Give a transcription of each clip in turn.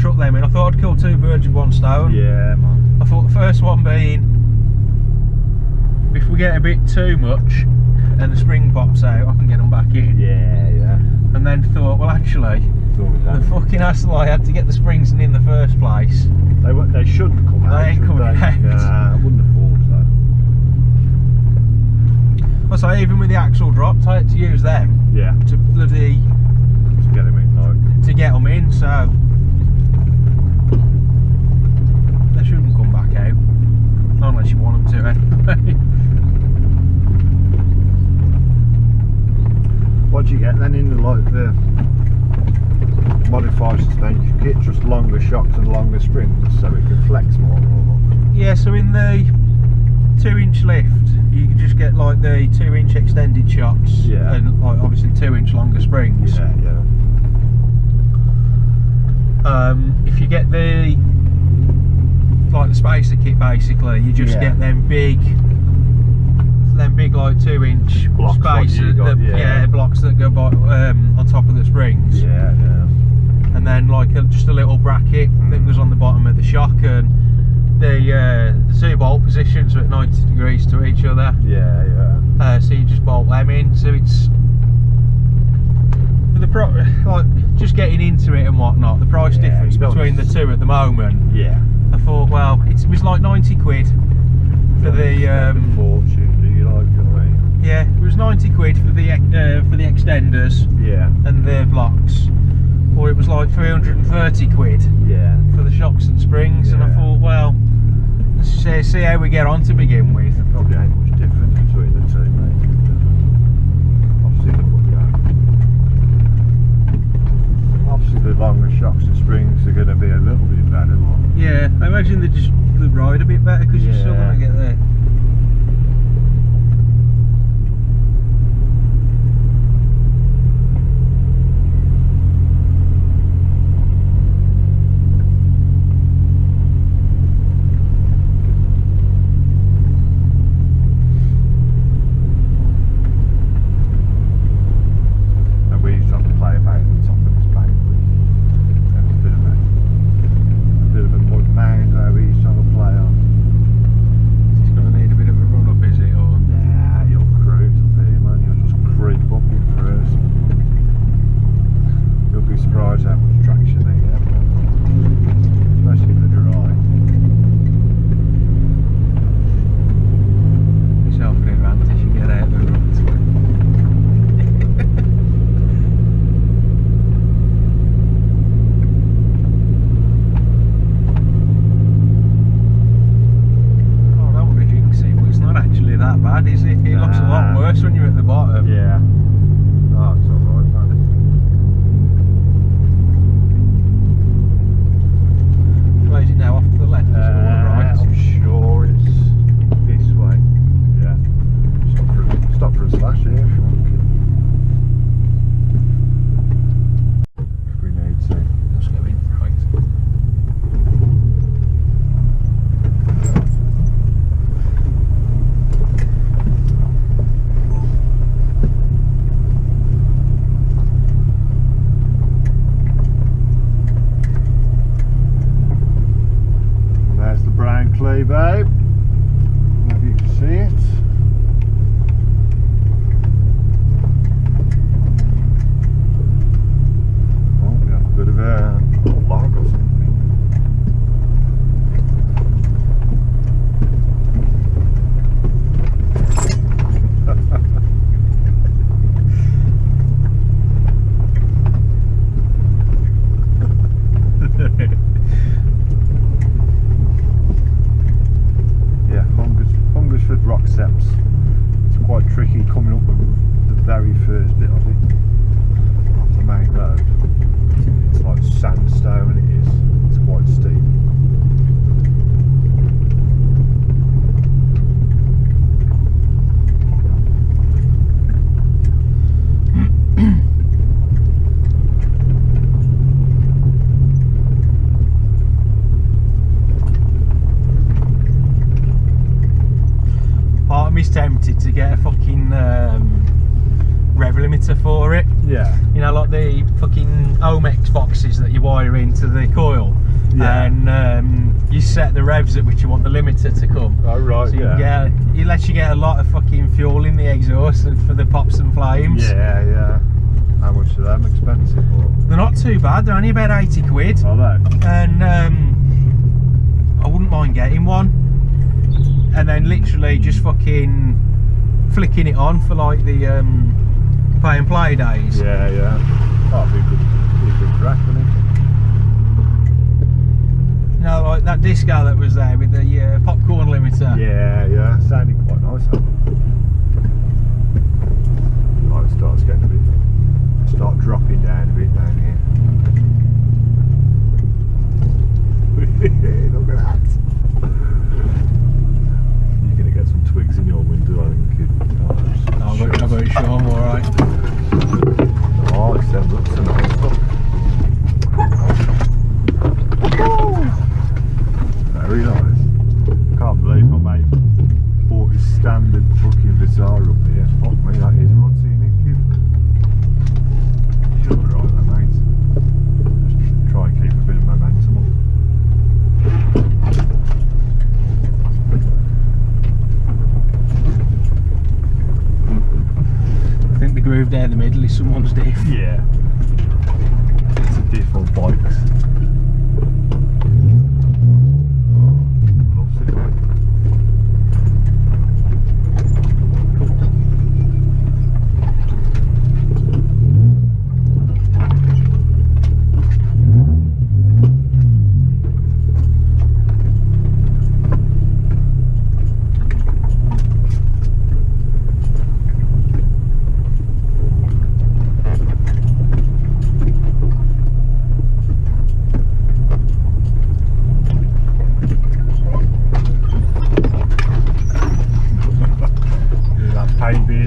chuck them in. I thought I'd kill two birds with one stone. Yeah, man. I thought the first one being, if we get a bit too much and the spring pops out, I can get them back in. Yeah, yeah. And then thought, well, actually, the fucking hassle I had to get the springs in the first place. They shouldn't come out. They ain't coming out. Nah, I wouldn't have thought so. I say, even with the axle dropped, I had to use them. Yeah. To bloody. To get them in, like. To get them in, so. They shouldn't come back out. Not unless you want them to, anyway. What do you get then in the modified suspension kit? Just longer shocks and longer springs so it can flex more, or? Yeah, so in the 2-inch lift you can just get like the 2-inch extended shocks, yeah, and like obviously 2-inch longer springs. Yeah, yeah. If you get the spacer kit, basically you just get them big like 2-inch spacers, blocks that go by, on top of the springs. Yeah, yeah. And then like just a little bracket that goes on the bottom of the shock, and the 2 bolt positions are at 90 degrees to each other. Yeah, yeah. So you just bolt them in. So it's like just getting into it and whatnot. The price difference between the two at the moment. Yeah. I thought, well, it was like 90 quid for the. Fortune, do you like? Yeah, it was 90 quid for the extenders. Yeah. And the blocks. Or it was like 330 quid. Yeah. For the shocks and springs, and I thought, well, let's see how we get on to begin with. There probably ain't much difference between the two, mate. Obviously the longer shocks and springs are going to be a little bit better. Yeah, I imagine they ride a bit better because you're still going to get there. When you're at the bottom. Yeah. Oh, it's alright, man. Where is it now? Off to the left? Is it all right? I'm sure it's this way. Yeah. Stop for a slash here if you want. If we need to. Let's go in, right. Babe, maybe you can see it. Oh, we have a bit of a log or something. Hungersford rock steps. It's quite tricky coming up with the very first bit of it off the main road. It's like sandstone, it is. It's quite steep. Part of me's tempted to get a fucking rev limiter for it. Yeah. You know, like the fucking Omex boxes that you wire into the coil. Yeah. And you set the revs at which you want the limiter to come. Oh right. So you Yeah. can get, it lets you get a lot of fucking fuel in the exhaust and for the pops and flames. Yeah, yeah. How much are them expensive? Or? They're not too bad. They're only about 80 quid. Are they? And I wouldn't mind getting one. And then literally just fucking flicking it on for like the pay and play days. Yeah, yeah. That'd be a good crack, wouldn't it? You know, like that disco that was there with the popcorn limiter. Yeah, yeah. Sounding quite nice. Huh? Right, it starts getting a bit. Start dropping down a bit down here. Look at that. You're gonna get some twigs in your window, I think. I've got it, sure, I'm alright. Oh, it sounds looks so nice. Very nice. Can't believe my mate bought his standard fucking Bizarre up here. Fuck me, that is what's in it, kid. You're alright there, mate. Just try and keep a bit of momentum up. I think the groove down the middle is someone's diff. Yeah. It's a diff on bikes. Loves it, mate.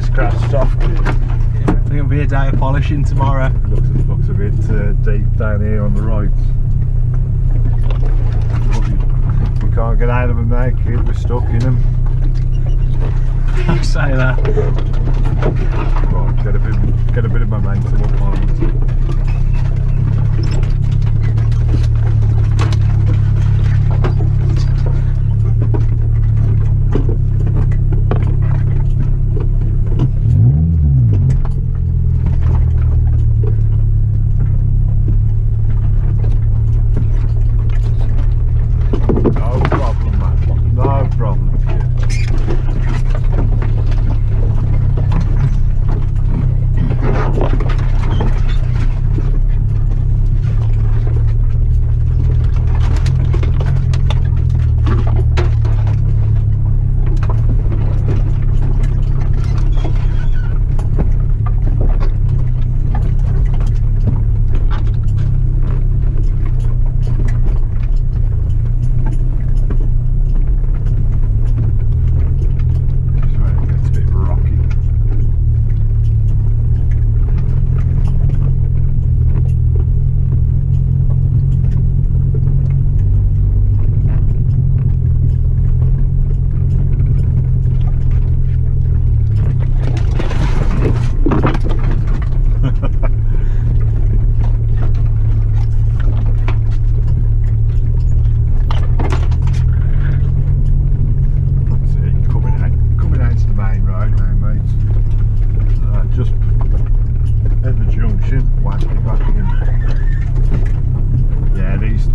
Scratched off. Yeah, I think it'll be a day of polishing tomorrow. Looks a bit deep down here on the roads. We can't get out of them now, kid. We're stuck in them. I say that. Right, get a bit of momentum up on it.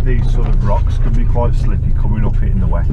These sort of rocks can be quite slippy coming up it in the wet.